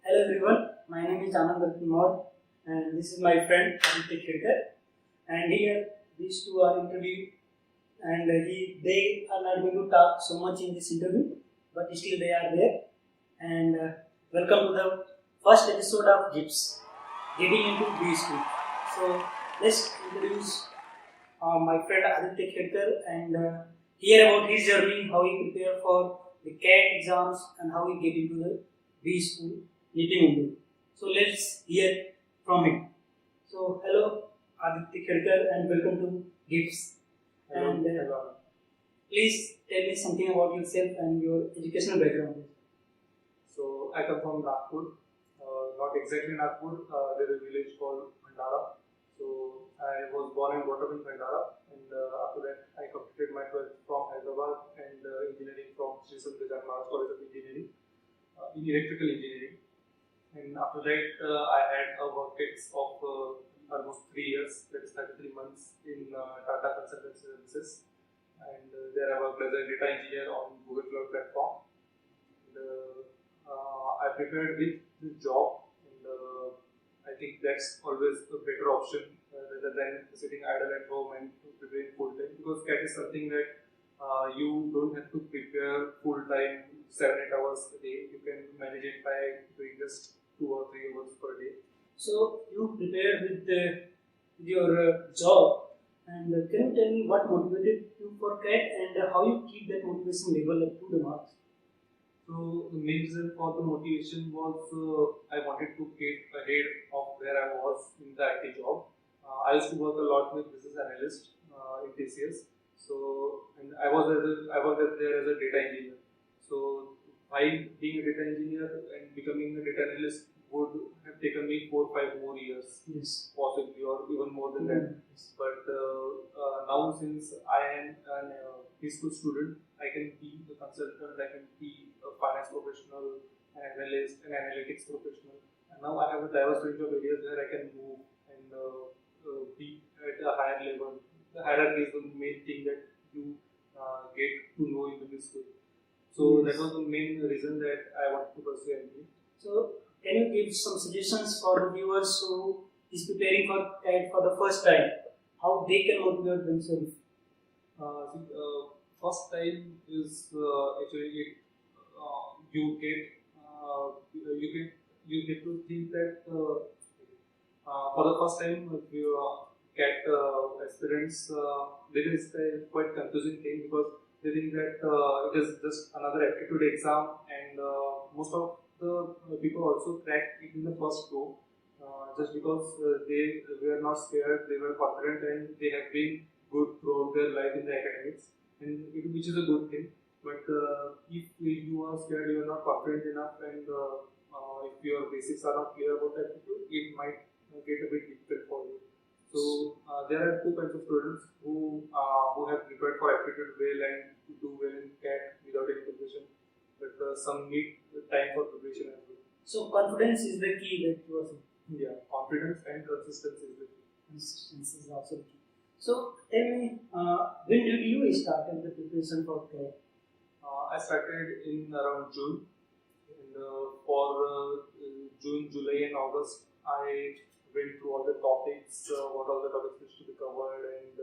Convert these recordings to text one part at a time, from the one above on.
Hello everyone, my name is Anand and this is my friend Aditya Khedkar, and here these two are interviewed and they are not going to talk so much in this interview, but still they are there. And welcome to the first episode of GIBS Getting into B School. So let's introduce my friend Aditya Khedkar and hear about his journey, how he prepared for the CAT exams and how he get into the B School Mumbai. So let's hear from him. So hello Aditya Khedkar and welcome to GIBS. And please tell me something about yourself and your educational background. So I come from Nagpur, not exactly Nagpur. There is a village called Bhandara. So I was born and brought up in Bhandara, and after that I completed my 12th from Hyderabad and engineering from Sri Sandejan Maharaj College of Engineering in electrical engineering. And after that I had a work ex of almost 3 years, that is 33 months in Tata Consultancy Services. And there I worked as a data engineer on Google Cloud platform. And, I prepared with the job, and I think that's always a better option rather than sitting idle at home and preparing full time, because CAT is something that you don't have to prepare full time 7-8 hours a day. You can manage it by doing just 2 or 3 hours per day. So you prepared with your job, and can you tell me what motivated you for CAT and how you keep that motivation level up to the marks? So the main reason for the motivation was I wanted to get ahead of where I was in the IT job. I used to work a lot with business analyst in TCS. So and I was there as a data engineer. So while being a data engineer and becoming a data analyst would have taken me 4 or 5 more years, Yes. possibly, or even more than that. Yes. But now, since I am an preschool student, I can be a consultant, I can be a finance professional, an analyst, an analytics professional. And now I have a diverse range of areas where I can move and be at a higher level. The hierarchy is the main thing that you get to know in the preschool. So that was the main reason that I wanted to pursue MBA. So can you give some suggestions for the viewers who is preparing for CAT for the first time? How they can motivate themselves? First time is actually you get to think that for the first time if you CAT aspirants, there is a quite confusing thing, because they think that it is just another aptitude exam, and most of the people also crack it in the first go, just because they were not scared, they were confident, and they have been good throughout their life in the academics, and which is a good thing. But if you are scared, you are not confident enough, and if your basics are not clear about aptitude, it might get a bit difficult for you. So there are two kinds of students who have prepared for aptitude well and do well in CAT without any preparation, but some need time for preparation as well. So confidence is the key that you are saying. Yeah, confidence and consistency is the key. Consistency is also the key. So tell me, when did you start the preparation for CAT? I started in around June, and for June, July, and August, I went through all the topics, what all the topics which to be covered, and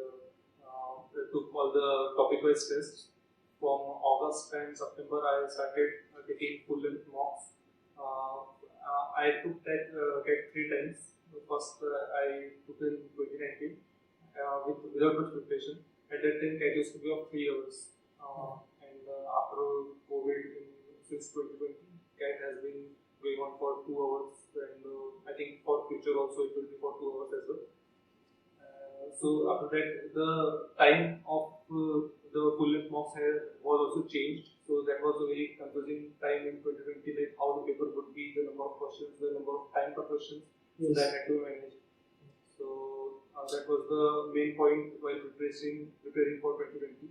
took all the topic-wise tests. From August and September, I started taking full-length mocks. I took that CAT 3 times. First, I took in 2019 without much preparation. At that time, CAT used to be of 3 hours. And after COVID, since 2020, CAT has been going on for 2 hours, and I think for future also it will be for 2 hours as well. So after that, the time of the full-length mocks was also changed. So that was a very confusing time in 2020, like how the paper would be, the number of questions, the number of time per questions. Yes. So that had to manage. So that was the main point while preparing for 2020.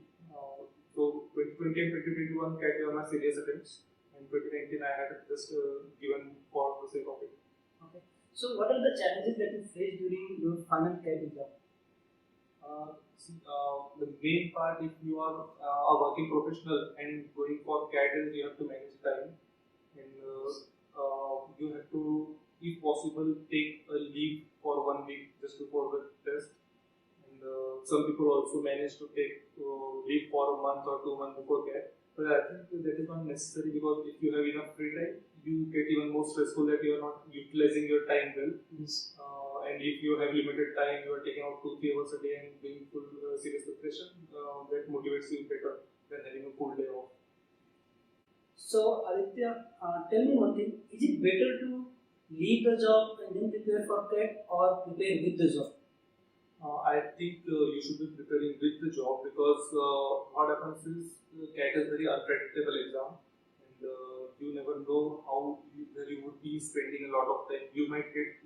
So 2020 and 2021 CAT were my serious attempts, and 2019 I had just given for the sake of it. Okay. So what are the challenges that you faced during your final CAT exam? The main part, if you are a working professional and going for CAT, is you have to manage time, and you have if possible, take a leave for 1 week just before the test. And some people also manage to take leave for a month or 2 months before CAT. But I think that is not necessary, because if you have enough free time, you get even more stressful that you are not utilizing your time well. Yes. And if you have limited time, you are taking out 2-3 hours a day and doing full serious preparation, that motivates you better than having a full day off. So Aditya, tell me one thing: is it better to leave the job and then prepare for CAT, or prepare with the job? I think you should be preparing with the job, because what happens is CAT is very unpredictable exam, and you never know where you would be spending a lot of time. You might get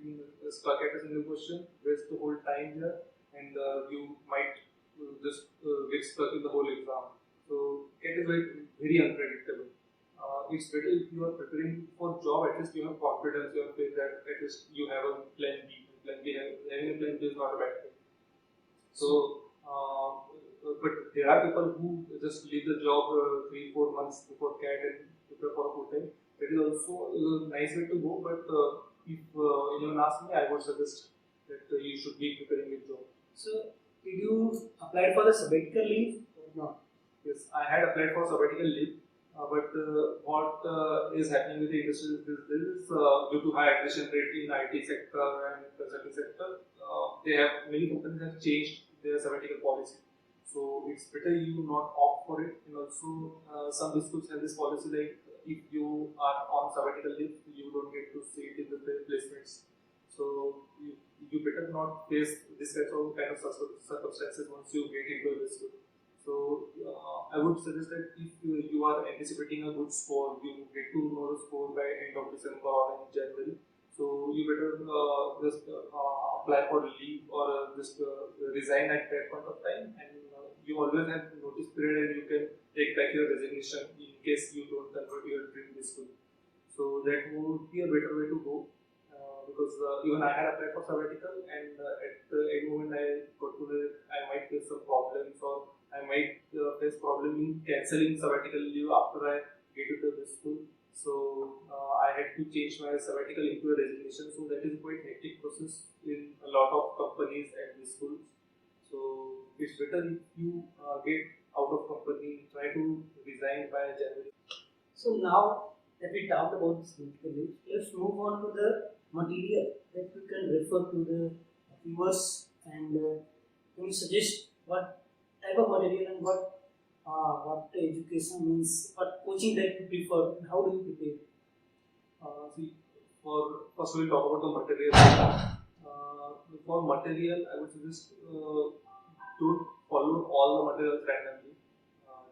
stuck at a single question, waste the whole time there, and you might just get stuck in the whole exam. So CAT is very unpredictable. It's better if you are preparing for job. At least you have confidence, you have faith that at least you have a plan B. Having a plan B is not a bad thing. So, but there are people who just leave the job 3-4 months before CAT and prepare for a full time. That is also a nice way to go. But if anyone asks me, I would suggest that you should be preparing with job. So, did you apply for the sabbatical leave or not? Yes, I had applied for sabbatical leave. But what is happening with the industry is this: due to high attrition rate in IT sector and consulting sector, many companies have changed their sabbatical policy. So it's better you not opt for it. And also, some schools have this policy like if you are on sabbatical leave, you don't get to sit in the placements. So you better not face this kind of circumstances once you get into a school. So I would suggest that if you are anticipating a good score, you get to know the score by end of December or in January. So you better just apply for leave, or just resign at that point of time, and you always have notice period, and you can take back your resignation in case you don't convert your dream school. So that would be a better way to go. Because even I had applied for sabbatical, and at any moment I got to I might face some problems, or I might face problem in cancelling sabbatical leave after I get to the school. So I had to change my sabbatical into a resignation. So that is quite hectic process in a lot of companies and the schools. So it's better if you get out of company, try to resign by January. So now that we talked about this sabbatical leave, let's move on to the material that we can refer to the viewers, and can you suggest what type of material and what education means, what coaching that you prefer, and how do you prepare? See, first we'll talk about the material. For material, I would suggest don't follow all the materials randomly.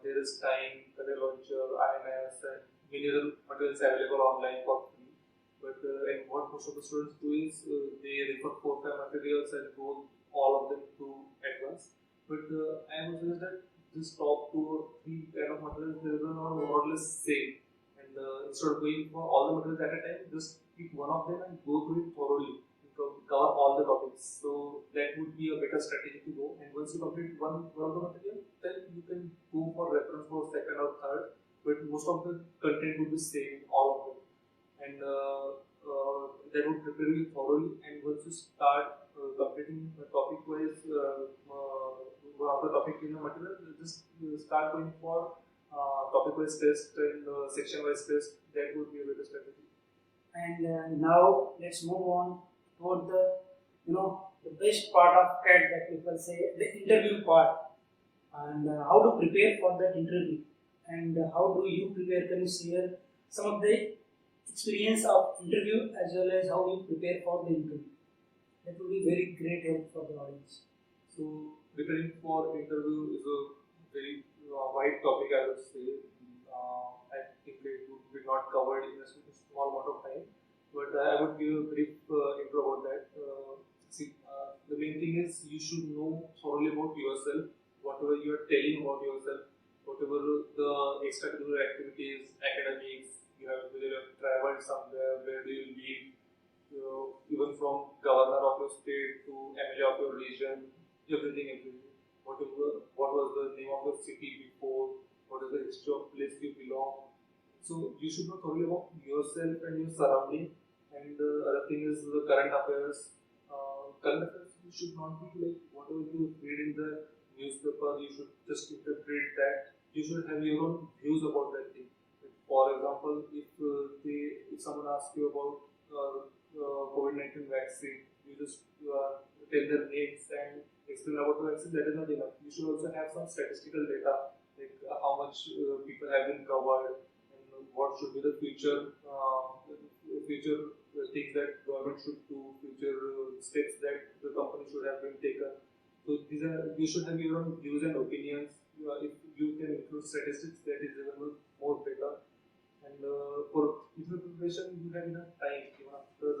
There is Time, Career Launcher, INS, and many other materials available online for free. But and what most of the students do is they refer 4-5 materials and go all of them through at once. But I would suggest that this top 2 or 3 kind of materials, they are more or less same. And instead of going for all the materials at a time, just pick one of them and go through it thoroughly. Cover all the topics. So that would be a better strategy to go. And once you complete one of the material, then you can go for reference for second or third. But most of the content would be same, all of them. And that would prepare you thoroughly. And once you start completing topic-wise one of the topic in the material, just start going for topic-wise test and section-wise test. That would be a better strategy. And now let's move on toward the the best part of CAT that people say, the interview part, and how to prepare for that interview, and how do you prepare? Can you share some of the experience of interview as well as how you prepare for the interview? That would be very great help for the audience. So preparing for interview is a very wide topic, I would say. I think it would be not covered in a small amount of time, but I would give a brief intro about that. The main thing is you should know thoroughly about yourself, whatever you are telling about yourself, whatever the extracurricular activities, academics, whether you have traveled somewhere, where do you live, even from governor of your state to MLA of your region, everything. What was the name of your city before? What is the history of place you belong? So you should know thoroughly about yourself and your surrounding, and And other thing is the current affairs. Current affairs should not be like whatever you read in the newspaper, you should just interpret that. You should have your own views about that thing. For example, if someone asks you about COVID-19 vaccine, you just tell their names and explain about the vaccine. That is not enough. You should also have some statistical data, like how much people have been covered, and what should be the future things that government should do, future steps that the company should have been taken. So these are, you should have your own views and opinions. If you can include statistics, that is even more better. And for interview preparation, you have enough time. Even after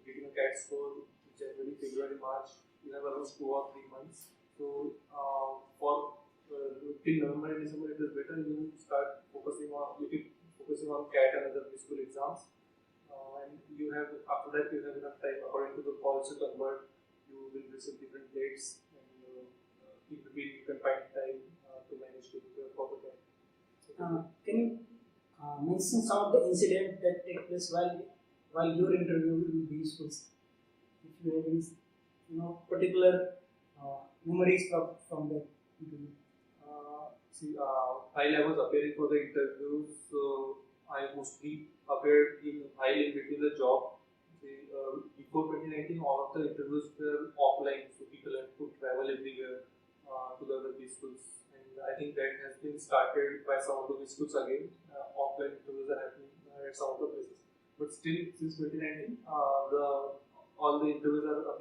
getting a CAT score, January, February, March, you have almost 2 or 3 months. So for till November and December, it is better you start focusing on CAT and other physical exams. And you have, after that, you have enough time. According to the calls you convert, you will receive different dates, and in between you can find time to manage to prepare for the CAT. Can you mention some of the incidents that take place while your interview will be useful? If you have any, particular memories from that interview. While I was appearing for the interviews, so I mostly appeared while in between the job. Before 2019, all of the interviews were offline, so people had to travel everywhere to the other B schools. And I think that has been started by some of the B schools again. Offline interviews are happening at some of the places. But still, since 2019, all the interviews have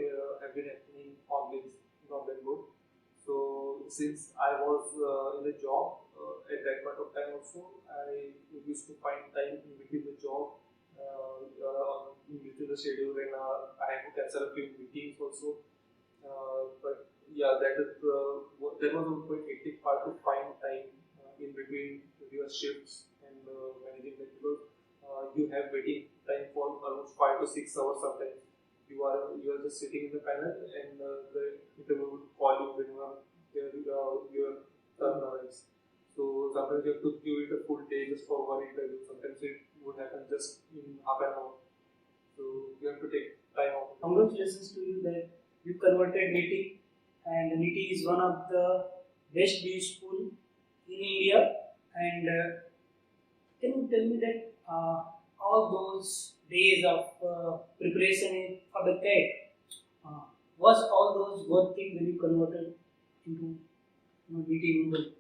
been happening online mode. So since I was in the job at that point of time also, I used to find time in between the job, in between the schedule, and I had to cancel a few meetings also. But yeah, that was a quite hectic part to find time in between your shifts and managing that, because you have waiting time for almost 5 to 6 hours sometimes. You are just sitting in the panel, and the interview will call you whenever your turn arrives. So sometimes you have to give it a full day just for one interview. Sometimes it would happen just in half an hour. So you have to take time out. Congratulations to you that you converted NITI, and NITI is one of the best B school in India. And can you tell me that all those days of preparation for the CAT, was all those worth it when you converted into NITI Mumbai?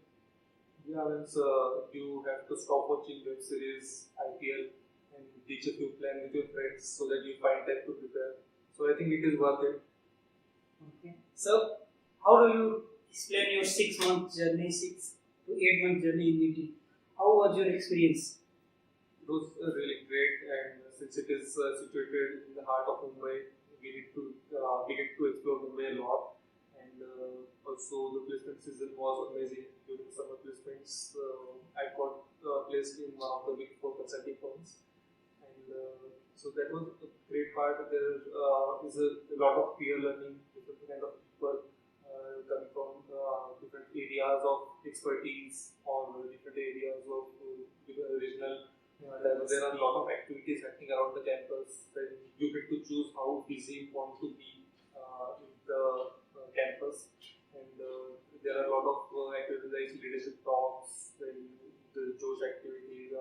Yeah, means you have to stop watching web series, IPL, and ditch a few plan with your friends so that you find time to prepare. So I think it is worth it. Okay. So, how do you explain your 6 month journey, 6 to 8 month journey in NITI? How was your experience? It was really great, and since it is situated in the heart of Mumbai, we get to explore Mumbai a lot. And also the placement season was amazing during summer placements. I got placed in one of the big 4 consulting firms, and so that was a great part. There is a lot of peer learning, different kind of people coming from different areas of expertise or different areas of regional. There are a lot of activities happening around the campus, and you get to choose how busy you want to be in the campus. And there are a lot of activities like leadership talks, then the Josh activities,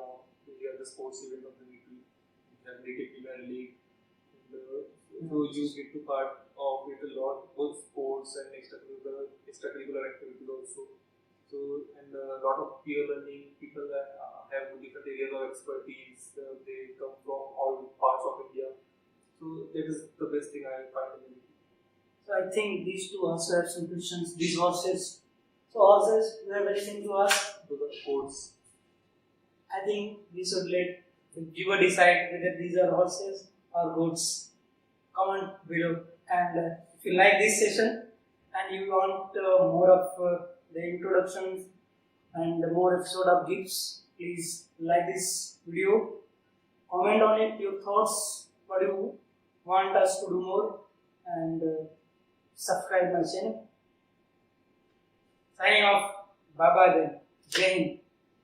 we have the sports event of the NITI, we have NITI Premier League. And, so you get to part of it a lot, both sports and extracurricular activities also. So, and a lot of peer learning, people that have different areas of expertise, they come from all parts of India. So that is the best thing I find in it. So I think these two also have some questions. These horses. So horses, you have anything to ask? Those are sports. I think we should let the viewer decide whether these are horses or goats. Comment below. And if you like this session and you want more of the introductions and more episode of GIBS, please like this video. Comment on it your thoughts, what you want us to do more, and subscribe my channel. Signing off. Bye bye then. Jai Hind.